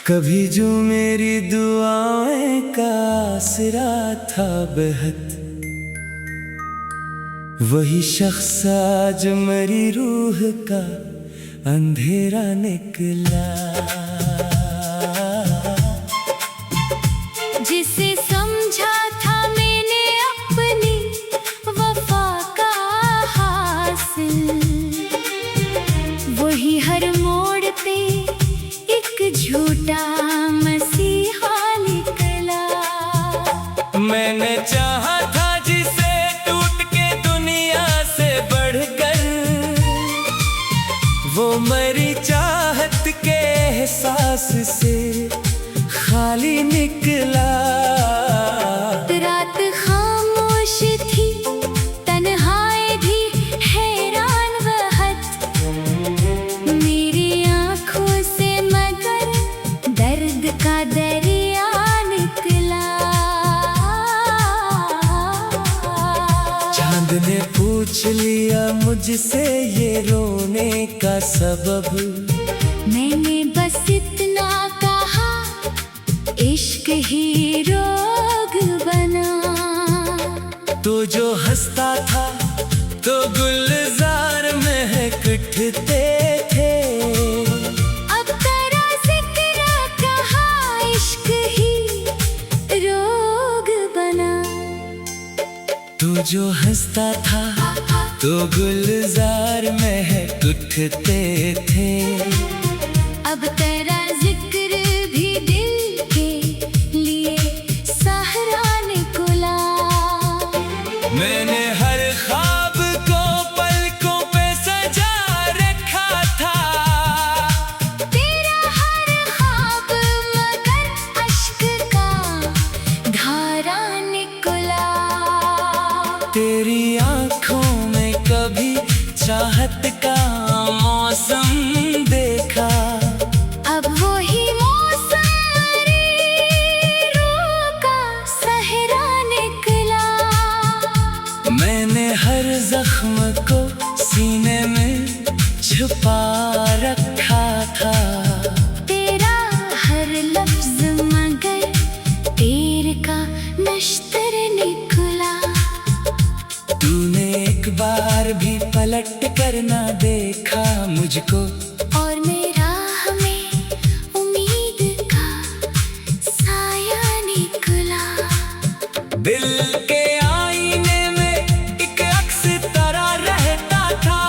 कभी जो मेरी दुआएं का आसरा था बेहद, वही शख्स आज मेरी रूह का अंधेरा निकला। जिसे समझा था मैंने अपनी वफा का हासिल, वही हर मोड़ पे एक झूठा मसीहा निकला। मैंने चाहा था जिसे टूट के दुनिया से बढ़कर, वो मेरी चाहत के एहसास से खाली निकला। रात खामोश थी, तन्हाई भी हैरान वहत मेरी आँखों से, मगर दर्द का दरिया निकला। चांद ने पूछ लिया मुझसे ये रोने का सबब, मैंने बस इतना कहा, इश्क ही रोग बना। तो जो हंसता था तो गुलजार महक उठते थे, अब तेरा जिक्र कहा, इश्क ही रोग बना। तो जो हंसता था तो गुलजार महक उठते थे, अब तेरा जिक्र भी दिल के लिए सहारा निकला। मैंने हर ख्वाब को पलकों पे सजा रखा था, तेरा हर ख्वाब मगर अश्क का धारा निकला। तेरी आंखों में कभी चाहत का मौसम देखा, अब वही मौसम मेरी रूह का सहरा निकला। मैंने हर जख्म को सीने में छुपा रखा था, तेरा हर लफ्ज मगर तीर का नश्तर निकला। तूने एक बार भी पलट कर ना देखा मुझको, और मेरा हमें उम्मीद का साया निकला। दिल के आईने में एक अक्स तरह रहता था,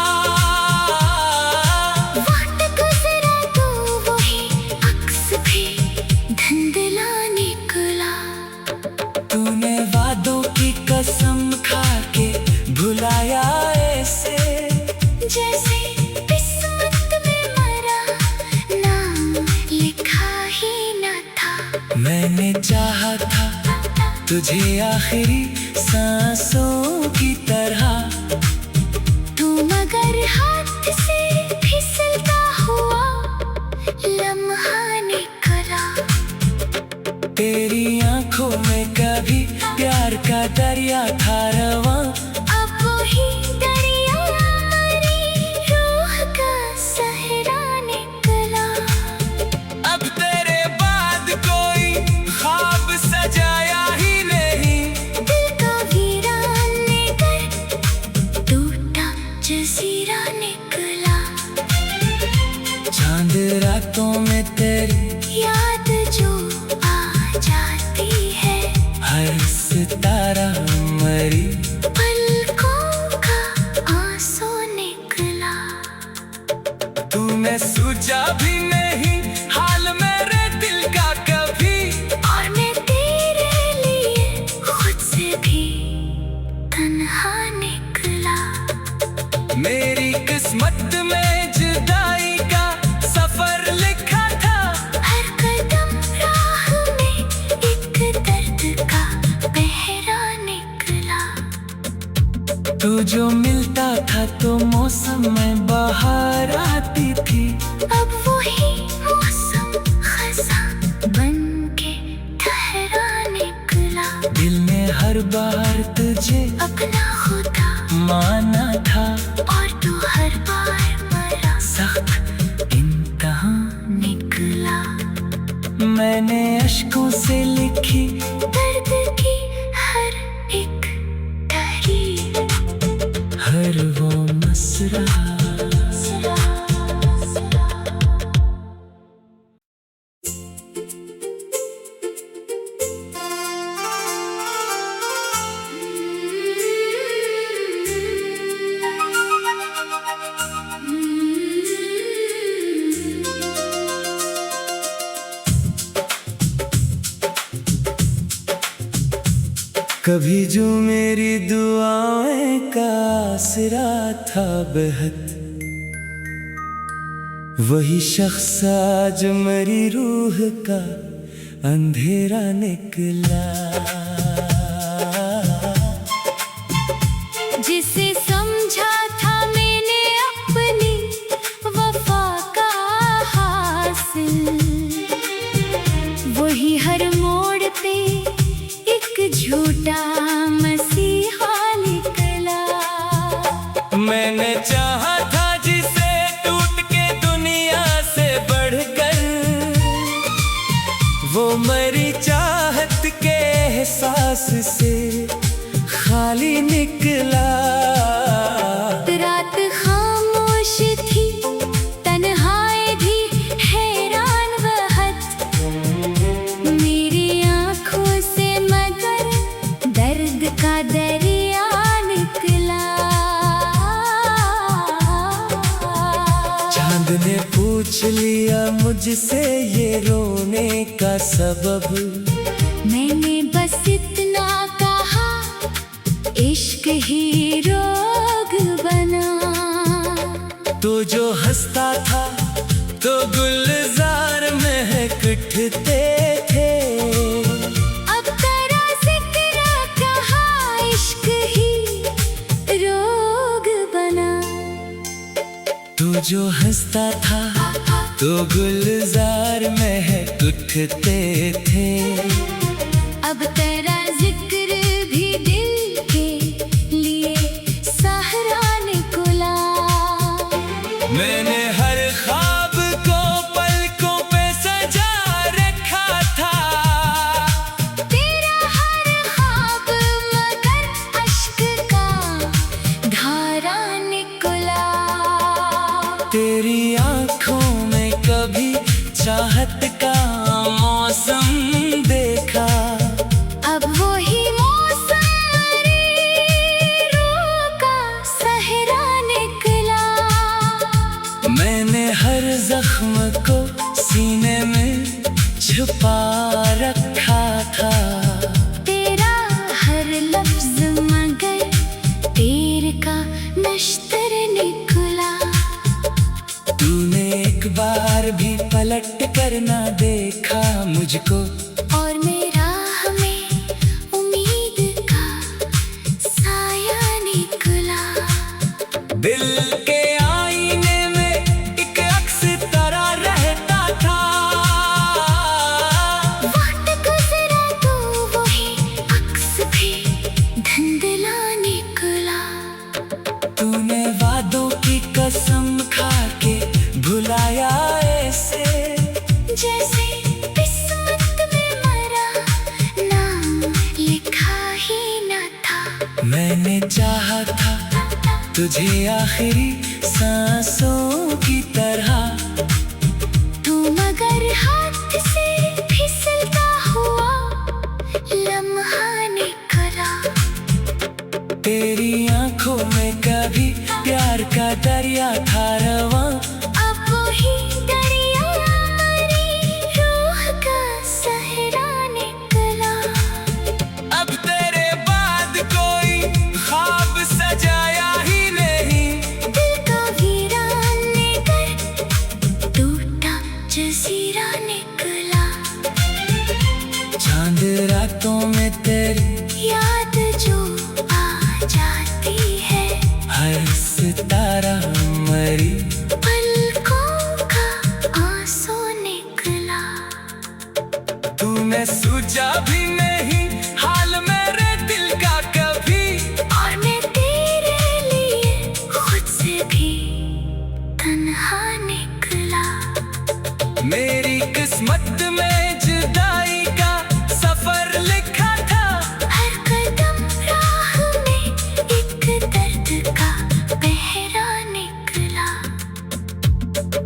वक्त गुजरा तो वही अक्स भी धुंधला निकला। तूने वादों की कसम खा के भुलाया ऐसे, जैसे किस्मत में मरा नाम लिखा ही न था। मैंने चाहा था तुझे आखिरी सांसों की तरह, तू मगर हाथ से फिसलता हुआ लम्हा निकला। तेरी आंखों में कभी प्यार का दरिया था रवां, अब वही दरिया मेरी रूह का सहरा निकला। अब तेरे बाद कोई ख्वाब सजाया ही नहीं, दिल का वीरान निकर टूटा जजीरा निकला। चांद रातों में तेरी याद जो आ जाती है, हर सितारा मरी पलकों का आंसू निकला। तूने सूझा भी नहीं हाल मेरे दिल का कभी, और मैं तेरे लिए खुद से भी तन्हा निकला। मेरी किस्मत में जुदाई का सफर लिखा था, हर कदम राह में एक दर्द का पहरा निकला। तू जो मिलता था तो मौसम में बाहर आती थी, अब वही मौसम खज़ां बन के ठहरा निकला। दिल ने हर बार तुझे अपना खुदा माना था, और तू हर बार मरा सख्त इम्तिहान निकला। लिखी दर्द की हर एक तहरीर, हर वो मसरा। कभी जो मेरी दुआएं का आसरा था बेहद, वही शख्स आज मेरी रूह का अंधेरा निकला। जिसे समझा था मैंने अपनी वफा का हासिल, वही हर मोड़ पे एक झूठा मसीहा निकला। मैंने चाहा था जिसे टूट के दुनिया से बढ़कर, वो मेरी चाहत के एहसास से खाली निकला। रात खामोश थी, तन्हाई भी हैरान वहत मेरी आँखों से, मगर दर्द का दरिया निकला। चांद ने पूछ लिया मुझसे ये रोने का सबब, मैंने बस इतना कहा, इश्क ही रोग बना। तो जो हंसता था तो गुलजार महक उठते थे, अब तेरा जिक्र कहा, इश्क ही रोग बना। तो जो हंसता था तो गुलजार महक उठते थे, अब तेरा जिक्र भी दिल के लिए सहारा निकला। मैंने हर ख्वाब को पलकों पे सजा रखा था, तेरा हर ख्वाब मगर अश्क का धारा निकला। तेरी आंखों में कभी चाहत का मौसम देखा, अब वही मौसम मेरी रूह का सहरा निकला। मैंने हर जख्म को सीने में छुपा रखा था, तेरा हर लफ्ज मगर तीर का नश्तर निकला। तूने एक बार भी पलट कर ना देखा मुझको, और मेरा हमें उम्मीद का साया निकला। दिल के आईने में एक अक्स तरह रहता था, वक्त गुजरा तो वही अक्स भी धुंधला निकला। तूने वादों की कसम खा के भुलाया ऐसे, जैसे किस्मत में मरा नाम लिखा ही न था। मैंने चाहा था तुझे आखिरी सांसों की तरह, तू मगर हाथ से फिसलता हुआ लम्हा निकला। तेरी आंखों में कभी प्यार का दरिया था रवां, अब वही दरिया मेरी रूह का सहरा निकला। अब तेरे बाद कोई ख्वाब सजाया ही नहीं, दिल का वीरान लेकर टूटा जजीरा निकला। चांद रातों में तेरी याद जो आ जाती है, हर सितारा मरी पलकों का आंसू निकला। तूने सोचा भी नहीं हाल मेरे दिल का कभी, और मैं तेरे लिए खुद से भी तन्हा निकला। मेरी किस्मत में जुदाई का सफर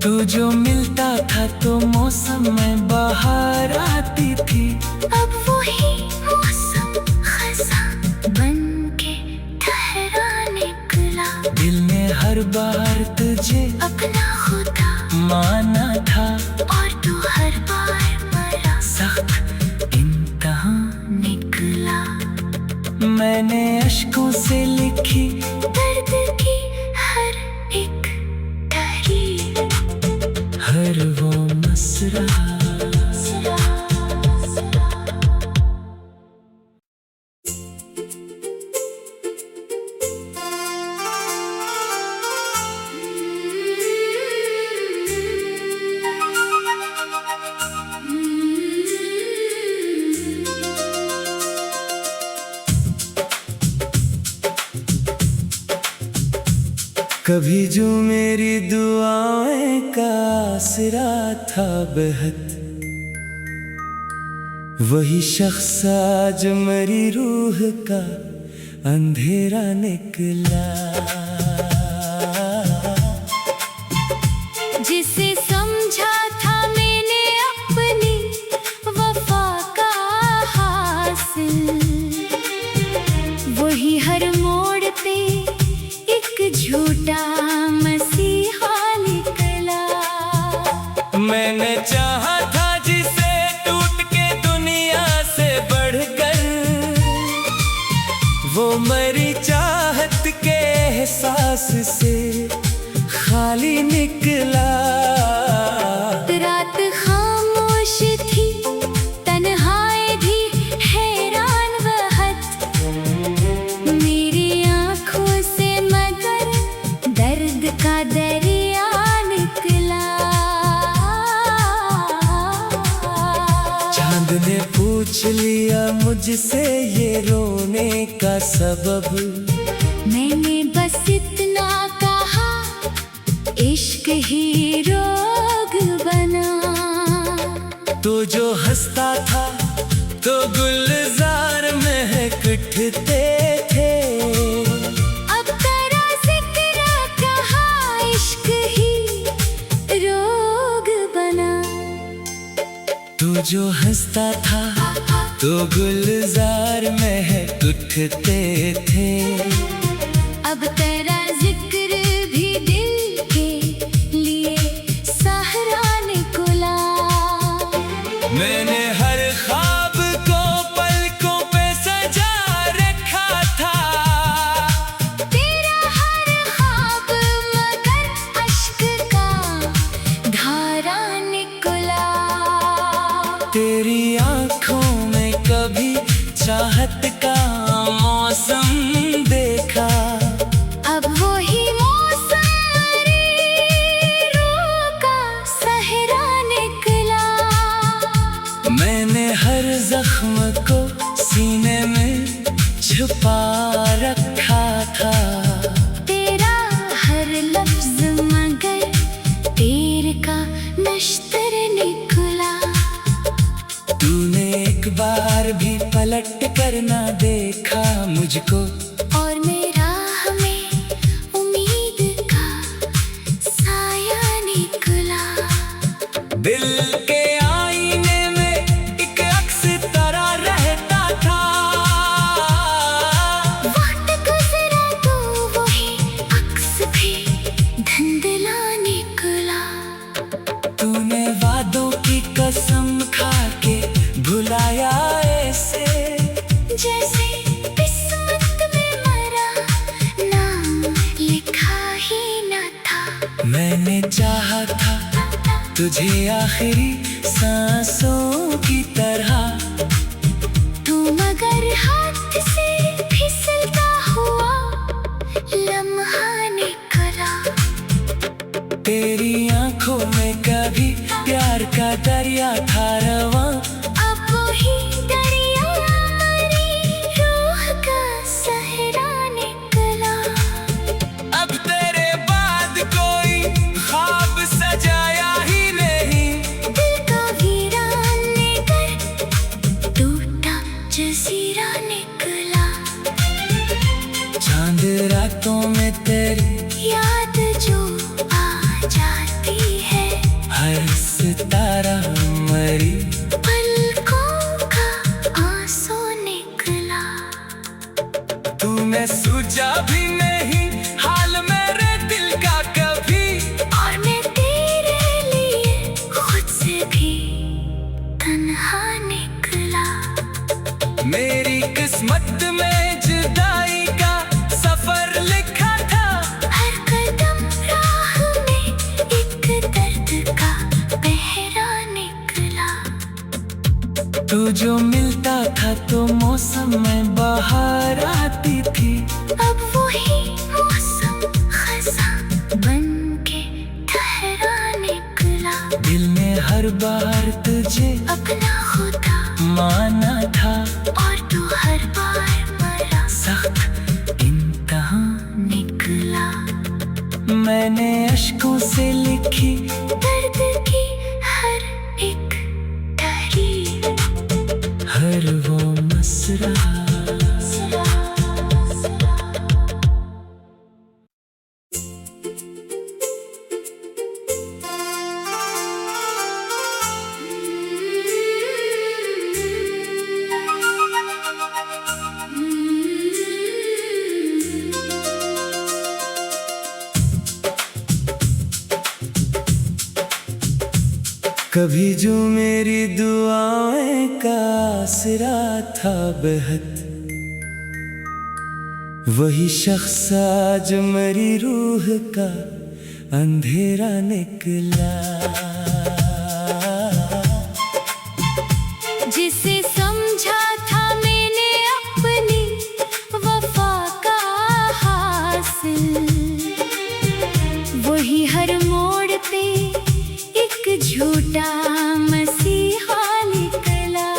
तू जो मिलता था तो मौसम में बाहर आती थी। अब वही मौसम खज़ां बन के ठहरा निकला। दिल ने हर बार तुझे अपना खुदा माना था, और तू हर बार मरा सख्त इम्तिहान निकला। मैंने अश्कों से लिखी दर्द की हर एक तहरीर, हर वो मसरा। कभी जो मेरी दुआएं का आसरा था बेहद, वही शख्स आज मेरी रूह का अंधेरा निकला। जिसे समझा था मैंने अपनी वफा का हासिल, वही हर मोड़ पे एक झूठा मसीहा निकला। मैंने चाहा था जिसे टूट के दुनिया से बढ़कर, वो मेरी चाहत के एहसास से खाली निकला। रात खामोश थी, तन्हाई भी हैरान वहद, मेरी आँखों से मगर दर्द का दरिया निकला। चांद ने पूछ लिया मुझसे ये रोने का सबब, मैंने बस इतना कहा, इश्क ही रोग बना। तो जो हंसता था तो गुलजार महक उठते थे, अब तेरा जिक्र कहा, इश्क ही रोग बना। तू जो हंसता था तो गुलजार महक उठते थे, अब तेरा जिक्र भी दिल के लिए सहारा निकला। मैंने हर ख्वाब को पलकों पे सजा रखा था, तेरा हर ख्वाब मगर अश्क का धारा निकला। तेरी आंखों में कभी चाहत का मौसम देखा, अब वही मौसम मेरी रूह का सहरा निकला। मैंने हर जख्म को सीने में छुपा रखा था, तेरा हर लफ्ज मगर तीर का नश्तर निकला। तूने एक बार भी पलट कर ना देखा मुझको, और मेरा हमें उम्मीद का साया निकला। दिल के आईने में एक अक्स तरह रहता था, वक्त गुजरा तो वही अक्स भी धुंधला निकला। तूने वादों की कसम खा के भुलाया ऐसे, जैसे किस्मत में मरा नाम लिखा ही न था। मैंने चाहा था तुझे आखिरी सांसों की तरह, तू मगर हाथ से फिसलता हुआ लम्हा निकला। तेरी आंखों में कभी प्यार का दरिया था रवां, अब वही दरिया मेरी रूह का सहरा निकला। अब तेरे बाद कोई ख्वाब सजाया ही नहीं, दिल का वीरान निकर टूटा जजीरा निकला। चांद रातों में तेरी याद जो आ जाती है, तू जो मिलता था तो मौसम में बाहर आती थी। अब वही मौसम खज़ां बन के ठहरा निकला। दिल ने हर बार तुझे अपना खुदा माना था, और तू हर बार मरा सख्त इम्तिहान निकला। मैंने अश्कों से लिखी दर्द की हर एक तहरीर, हर वो मसरा। कभी जो मेरी दुआएं का आसरा था बेहद, वही शख्स आज मेरी रूह का अंधेरा निकला। जिसे समझा था मैंने अपनी वफा का हासिल, वही हर मोड़ पे एक झूठा मसीहा निकला।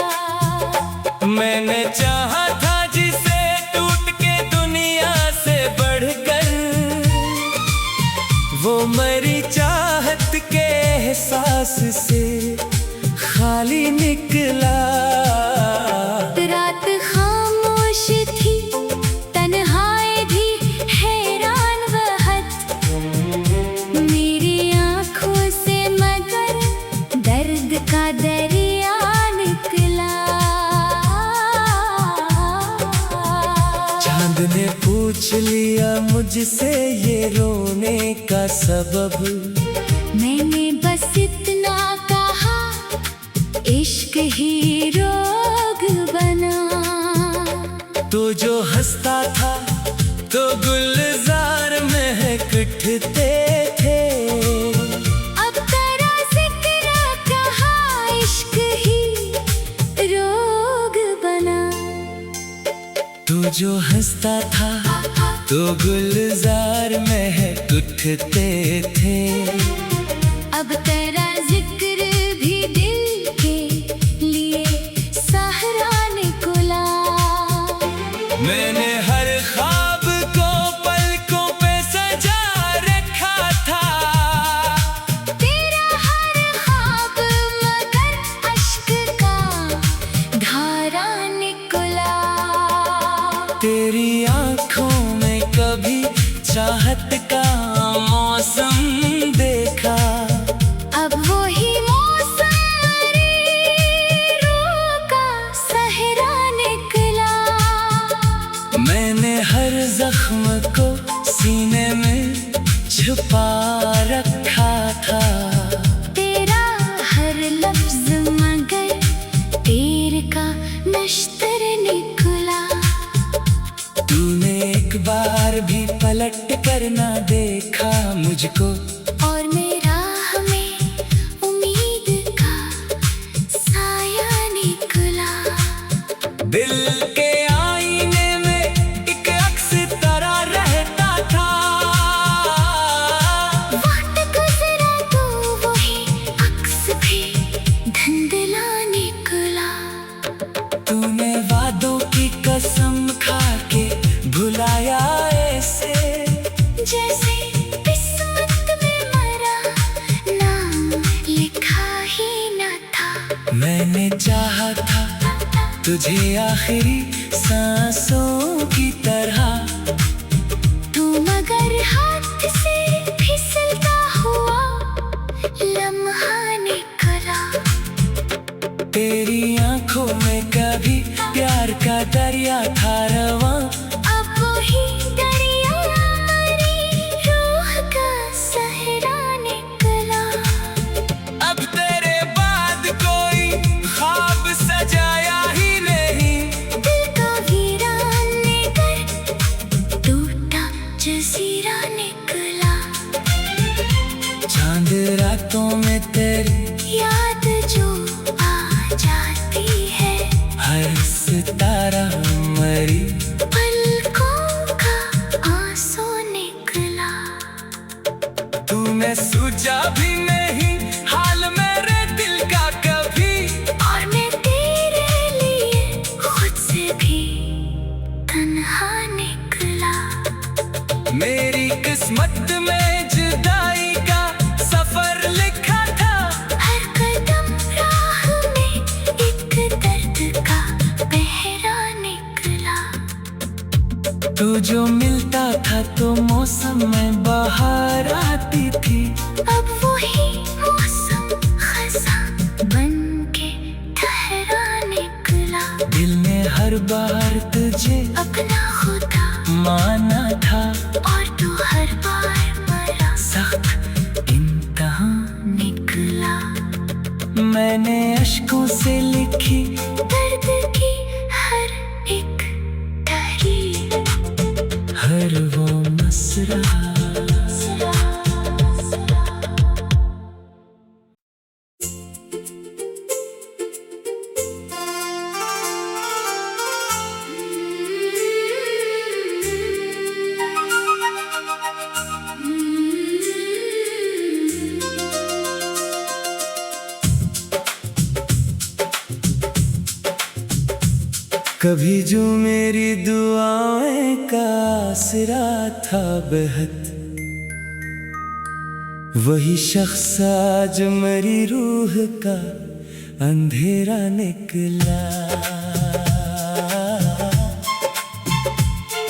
मैंने चाहा था जिसे टूट के दुनिया से बढ़कर, वो मेरी चाहत के एहसास से खाली निकला। रात खामोश थी, तन्हाई भी हैरान वहद मेरी आँखों से, मगर दर्द का दरिया निकला। चांद ने पूछ लिया मुझसे ये रोने का सबब, मैंने बस इतना कहा, इश्क ही रोग बना। तो जो हंसता था तो गुलजार महक उठते थे, अब तेरा जिक्र कहा, इश्क ही रोग बना। तो जो हंसता था तो गुलजार महक उठते थे, अब तेरा जिक्र भी दिल के लिए सहारा निकला। मैंने हर ख्वाब को पलकों पे सजा रखा था, तेरा हर ख्वाब मगर अश्क का धारा निकला। तेरी आंखों में कभी चाहत का मौसम देखा, अब वही मौसम मेरी रूह का सहरा निकला। मैंने हर जख्म को सीने में छुपा रखा था, तेरा हर लफ्ज मगर तीर का नश्तर निकला। तूने एक बार भी पलट कर ना देखा मुझको, और मेरा हमें उम्मीद का साया निकला। दिल के आईने में एक अक्स तरह रहता था, वक्त गुजरा तो वही अक्स भी धुंधला निकला। तूने वादों की कसम खा के भुलाया ऐसे, जैसे किस्मत में मरा नाम लिखा ही न था। मैंने चाहा था तुझे आखिरी सांसों की तरह, तू मगर हाथ से फिसलता हुआ लम्हा निकला। तेरी आंखों में कभी प्यार का दरिया था रवां, अब वही दरिया मेरी रूह का सहरा निकला। अब तेरे बाद कोई ख्वाब सजाया ही नहीं, दिल का वीरान निकर टूटा जजीरा निकला। चांद रातों में तेरी याद जो आ जाती है, सितारा मरी, पलकों का आंसू निकला। तूने सूझा भी नहीं हाल मेरे दिल का कभी, और मैं तेरे लिए खुद से भी तन्हा निकला। मेरी किस्मत में जुदाई का सफर लिखा था, हर कदम राह में एक दर्द का पहरा निकला। तू जो मिलता था तो मौसम में बाहर आती थी, अब वही मौसम खज़ां बन के ठहरा निकला। दिल ने हर बार तुझे अपना खुदा माना था, और तू हर बार मरा सख्त इम्तिहान निकला। मैंने अश्कों से लिखी दर्द की हर एक तहरीर, हर वो मसरा। कभी जो मेरी दुआएं का आसरा था बेहद, वही शख्स आज मेरी रूह का अंधेरा निकला।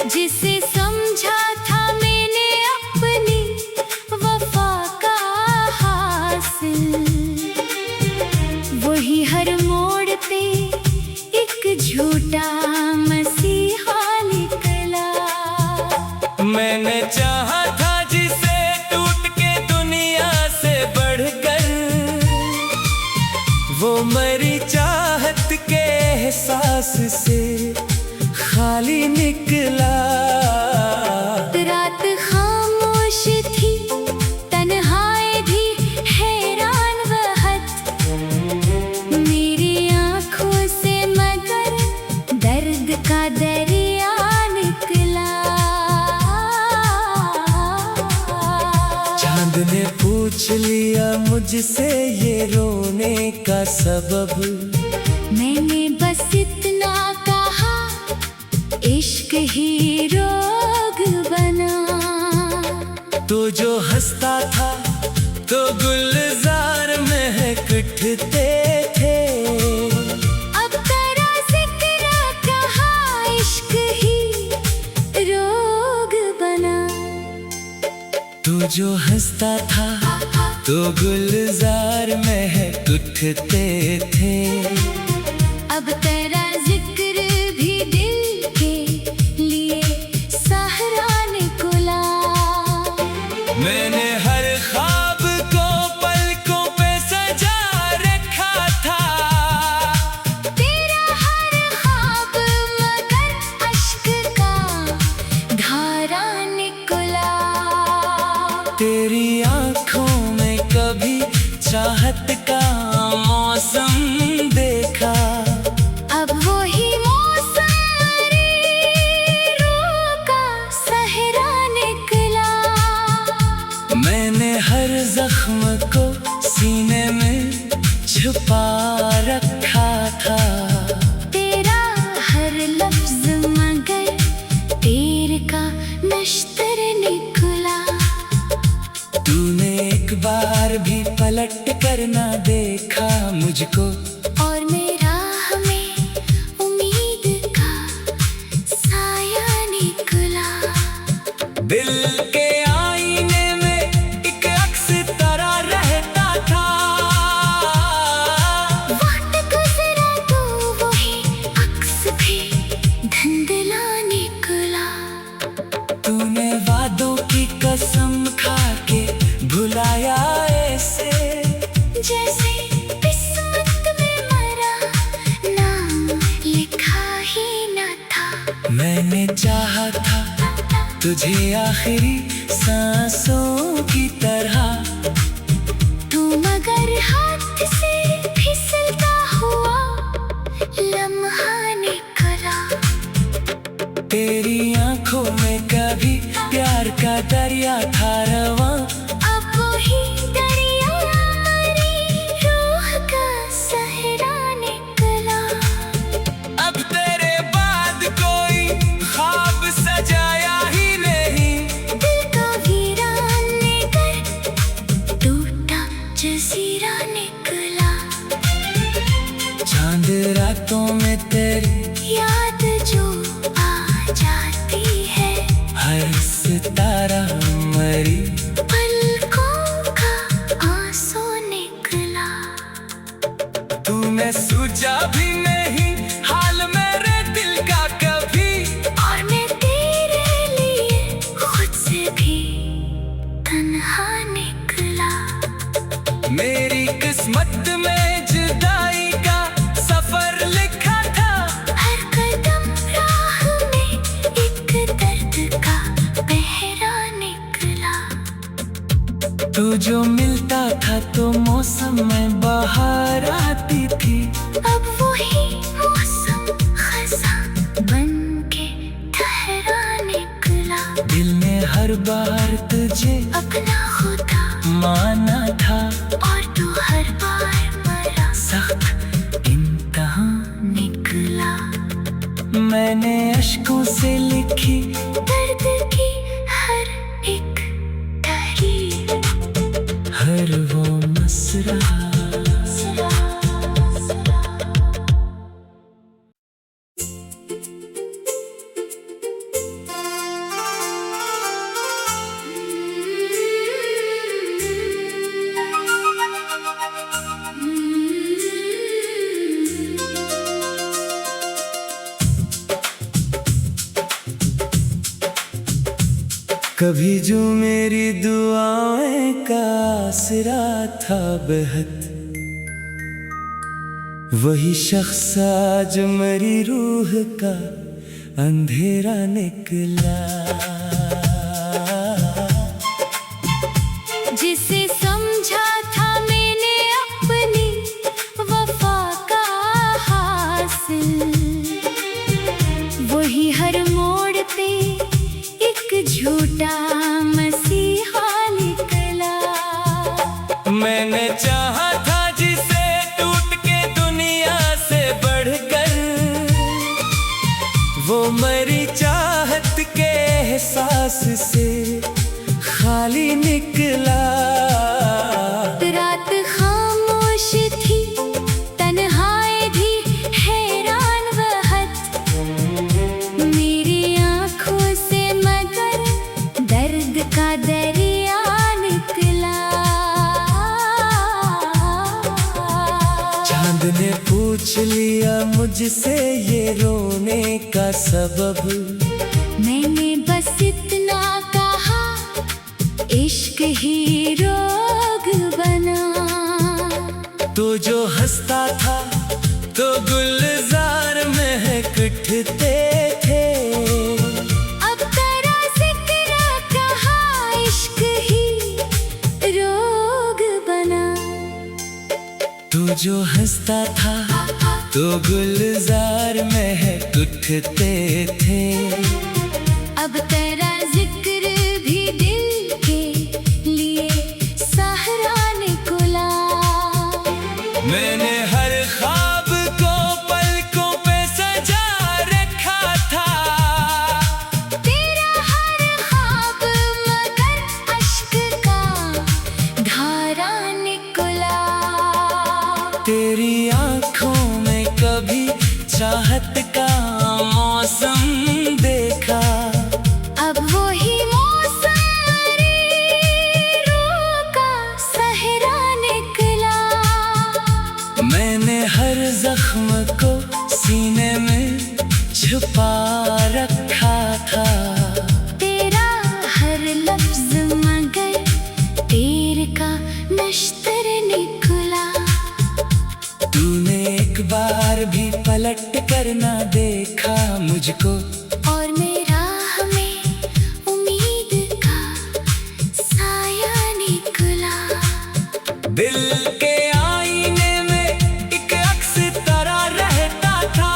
जिसे समझा था मैंने अपनी वफा का हासिल, वही हर मोड़ पे एक झूठा मसीहा निकला। मैंने चाहा था जिसे टूट के दुनिया से बढ़कर, वो मेरी चाहत के एहसास से खाली निकला। रात खामोश थी, तन्हाई भी हैरान वहत मेरी आँखों से, मगर दर्द का दरिया निकला। चांद ने पूछ लिया मुझसे ये रोने का सबब, मैंने बस इतना कहा, इश्क ही रोग बना। तो जो हंसता था तो गुलजार महक उठते थे, अब तेरा जिक्र कहा, इश्क ही रोग बना। तो जो हंसता था तो गुलजार महक उठते थे, अब तेरा जिक्र भी दिल के लिए सहारा निकला। मैंने हर ख्वाब को पलकों पे सजा रखा था, तेरा हर ख्वाब मगर अश्क का धारा निकला। तेरी आंखों में कभी चाहत का मौसम देखा, अब वही मौसम मेरी रूह का सहरा निकला। मैंने हर जख्म को सीने में छुपा रखा था, तेरा हर लफ्ज मगर तीर का नश्तर निकला। तूने एक बार भी पलट कर ना देखा मुझको, और मेरा हमें उम्मीद का साया निकला। दिल के आईने में एक अक्स तरह रहता था, वक्त गुजरा तो वही अक्स भी धुंधला निकला। तूने वादों की कसम खा के भुलाया ऐसे, जैसे किस्मत में मरा नाम लिखा ही न था। मैंने चाहा था तुझे आखिरी सांसों की तरह, तू मगर हाथ से फिसलता हुआ लम्हा निकला। रातों में तेरी याद जो आ जाती है, हर सितारा मरी पलकों का आंसू निकला। तूने सूझा भी नहीं हाल मेरे दिल का कभी, और मैं तेरे लिए खुद से भी तन्हा निकला। मेरी किस्मत में जुदाई का सफर लिखा था, हर कदम राह में एक दर्द का पहरा निकला। तू जो मिलता था तो मौसम में बाहर आती थी, अब वही मौसम खज़ां बन के ठहरा निकला। दिल ने हर बार तुझे अपना खुदा माना था, और तू हर बार मरा सख्त इम्तिहान निकला। मैंने अश्कों से लिखी दर्द की हर एक तहरीर, हर वो मसरा। कभी जो मेरी दुआएं का आसरा था बेहद, वही शख्स आज मेरी रूह का अंधेरा निकला। जिसे समझा था मैंने अपनी वफा का हासिल, वही हर मोड़ पे एक झूठा मसीहा निकला। मैंने चाहा था जिसे टूट के दुनिया से बढ़कर, वो मेरी चाहत के एहसास से खाली निकला। रात खामोश थी, तन्हाई भी हैरान वहत, मेरी आंखों से मगर दर्द का दरिया निकला। चांद ने पूछ लिया मुझसे ये रोने का सबब, मैंने बस इतना कहा, इश्क ही रोग बना। तो जो हंसता था तो गुलजार महकते थे, अब तेरा जिक्र कहा, इश्क ही रोग बना। तू जो हंसता था तो गुलजार महकते थे, अब तेरा जिक्र भी दिल के लिए सहारा निकला। मैंने हर ख्वाब को पलकों पे सजा रखा था, तेरा हर ख्वाब मगर अश्क का धारा निकला। तेरी आंखों में कभी चाहत का मौसम देखा, अब वही मौसम मेरी रूह का सहरा निकला। मैंने हर जख्म को सीने में छुपा रखा था, तेरा हर लफ्ज मगर तीर का नश्तर निकला। तूने एक बार भी पलट कर ना देखा मुझको, और मेरा हमें उम्मीद का साया निकला। दिल के आईने में एक अक्स तरह रहता था,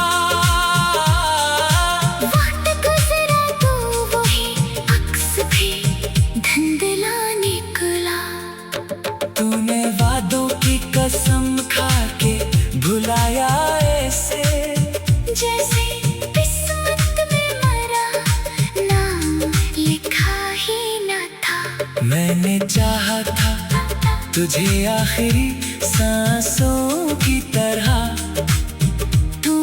वक्त गुजरा तो वही अक्स भी धुंधला निकला। तूने वादों की कसम खा के भुलाया ऐसे, जैसे किस्मत में मरा नाम लिखा ही न था। मैंने चाहा था तुझे आखिरी सांसों की तरह, तू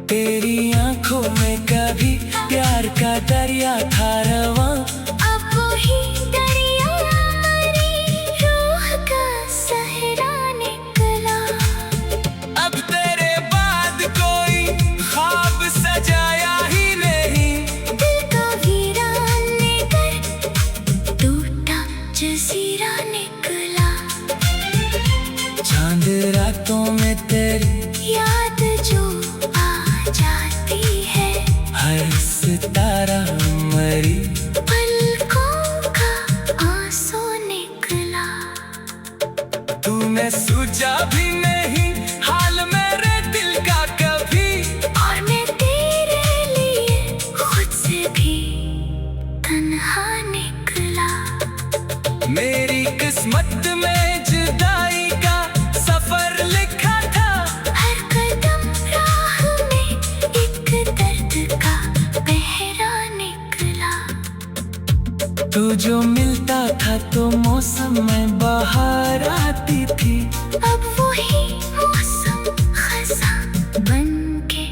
तेरी आंखों में कभी प्यार का दरिया था रवां, अब वही दरिया मेरी रूह का सहरा निकला। अब तेरे बाद कोई ख्वाब सजाया ही नहीं, दिल का वीरान लेकर टूटा जजीरा निकला। चांद रातों में तेरी याद जो आ जाती है, हर सितारा मरी, पलकों का आंसू निकला। तूने सोचा भी नहीं हाल मेरे दिल का कभी, और मैं तेरे लिए खुद से भी तन्हा निकला। मेरी किस्मत में जुदाई का सफर लिखा था, हर कदम राह में एक दर्द का पहरा निकला। तू जो मिलता था तो मौसम में बाहर आती थी, अब वही मौसम खज़ां बन के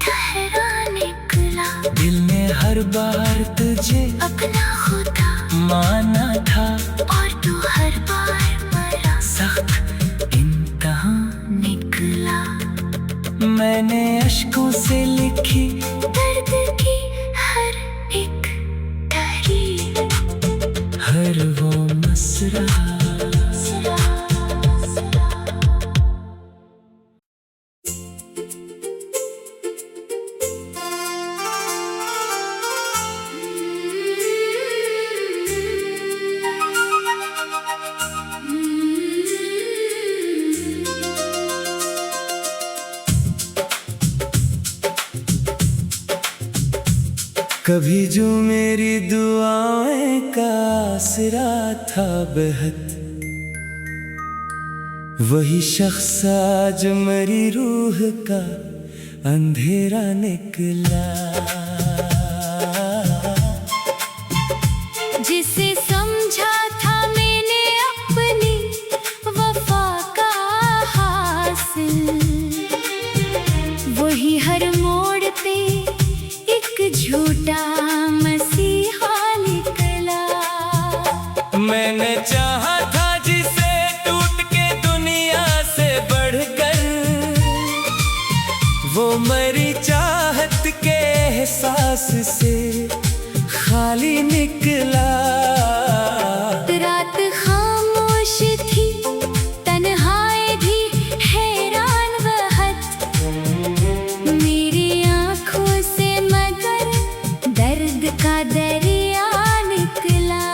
ठहरा निकला। दिल ने हर बार तुझे अपना खुदा माना था, और तू हर बार मरा सख्त इम्तिहान निकला। मैंने अश्कों से लिखी दर्द की हर एक तहरीर, हर वो मसरा। कभी जो मेरी दुआएं का आसरा था बेहद, वही शख्स आज मेरी रूह का अंधेरा निकला। जिसे समझा था मैंने अपनी वफा का हासिल, वही हर मोड़ पे एक झूठा मसीहा निकला। मैंने चाहा था जिसे टूट के दुनिया से बढ़कर, वो मेरी चाहत के एहसास से खाली निकला। रात खामोश थी, तन्हाई भी हैरान वहद, मेरी आंखों से मगर दर्द का दरिया निकला।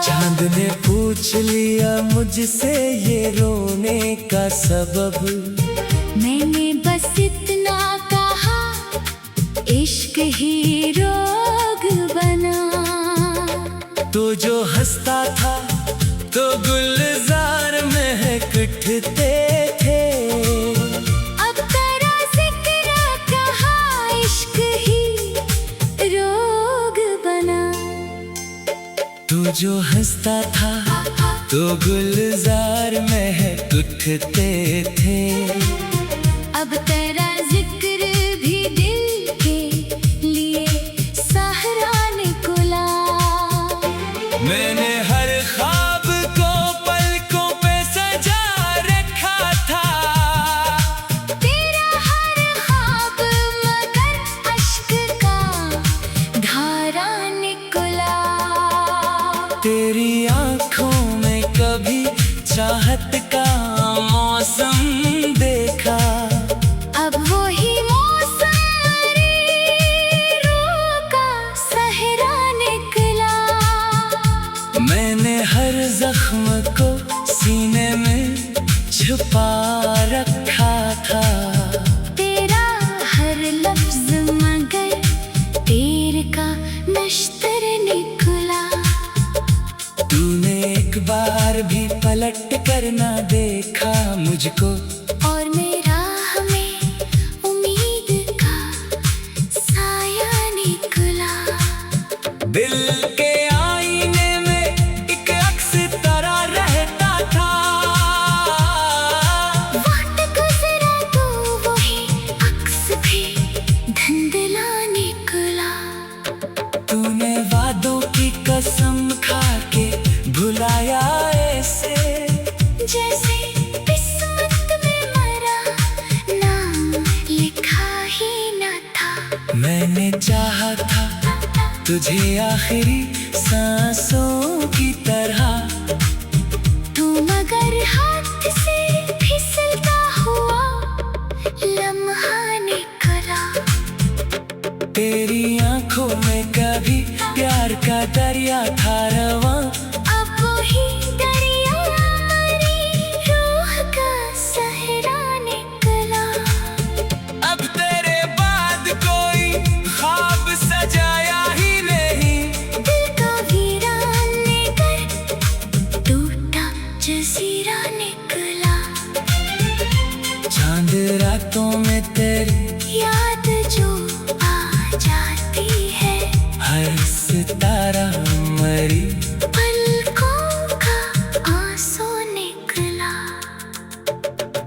चांद ने पूछ लिया मुझसे ये रोने का सबब, मैंने बस इतना कहा, इश्क ही रोग बना। तो जो हंसता था तो गुलजार महक उठते थे, अब तेरा जिक्र कहा, इश्क ही रोग बना। तू जो हंसता था तो गुलजार महक उठते थे, अब तेरा जिक्र भी दिल के लिए सहारा निकला। मैंने हर ख्वाब को पलकों पे सजा रखा था, तेरा हर ख्वाब मगर अश्क का धारा निकला। तेरी आंखों में कभी चाहत का मौसम देखा, अब वही मौसम मेरी रूह का सहरा निकला। मैंने हर जख्म को सीने में छुपा रखा था, तेरा हर लफ्ज मगर तीर का नश्तर निकला। तूने एक बार भी पलट कर ना देखा मुझको, और मेरा हमें उम्मीद का साया निकला। दिल के आईने में एक अक्स तरह रहता था, मैंने चाहा था तुझे आखिरी सांसों की तरह, तू मगर हाथ से फिसलता हुआ लम्हा निकला। तेरी आंखों में कभी प्यार का दरिया था रवां, अब वही दरिया मेरी रूह का सहरा निकला। अब तेरे बाद कोई ख्वाब सजाया ही नहीं, दिल का वीरान लेकर टूटा जजीरा निकला। चांद रातों में तेरी याद जो आ जाती है, हर सितारा मरी पलकों का आंसू निकला।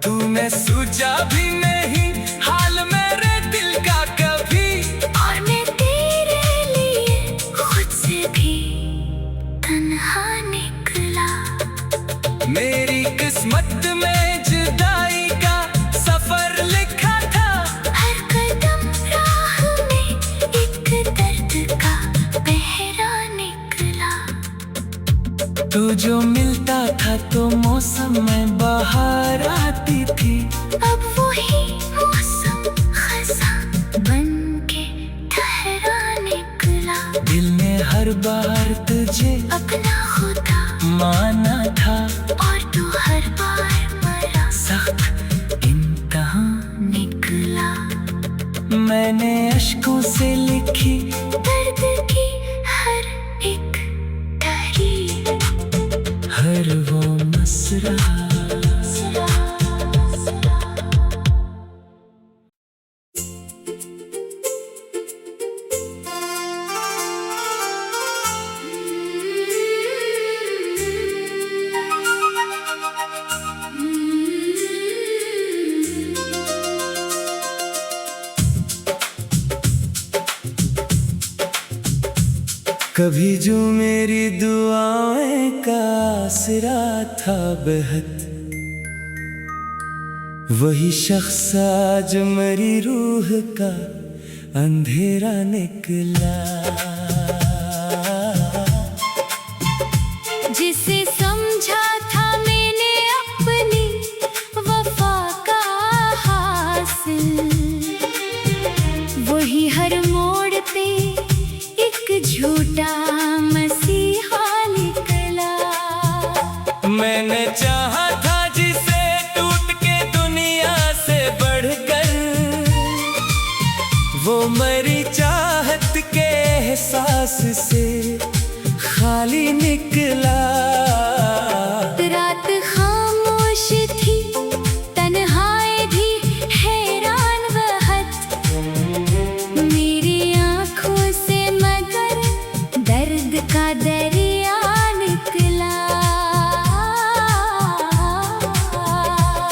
तूने सोचा भी नहीं हाल मेरे दिल का कभी, और मैं तेरे लिए खुद से भी तन्हा निकला। मेरी किस्मत में जुदाई का सफर लिखा था, हर कदम राह में एक दर्द का पहरा निकला। तू जो मिलता था तो मौसम में बाहर आती थी, अब वही मौसम खज़ां बन के ठहरा निकला। दिल ने हर बार तुझे अपना खुदा माना था, और तू हर बार मरा सख्त इम्तिहान निकला। मैंने अश्कों से लिखी दर्द की हर एक तहरीर, हर वो मसरा। कभी जो मेरी दुआएं का आसरा था बेहद, वही शख्स आज मेरी रूह का अंधेरा निकला। जिसे समझा था मैंने अपनी वफा का हासिल, वही हर मोड़ पे एक झूठा मसीहा निकला। मैंने चाहा था जिसे टूट के दुनिया से बढ़कर, वो मेरी चाहत के एहसास से खाली निकला। रात खामोश थी, तन्हाई भी हैरान वहत, मेरी आंखों से मगर दर्द का दरिया निकला।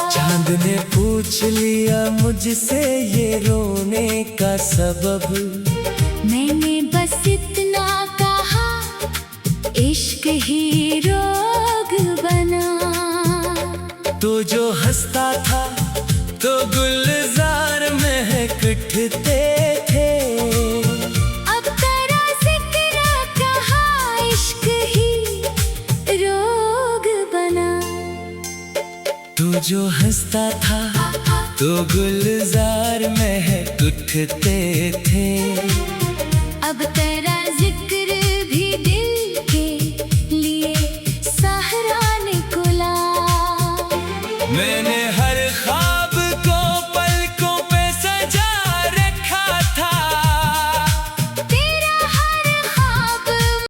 चांद ने पूछ लिया मुझसे ये रोने का सबब, मैंने बस इतना कहा, इश्क ही रोग बना। तो जो हंसता था तो गुलजार महक उठते थे, अब तेरा जिक्र कहा, इश्क ही रोग बना। तू जो हंसता था तो गुलजार महक उठते थे, अब तेरा जिक्र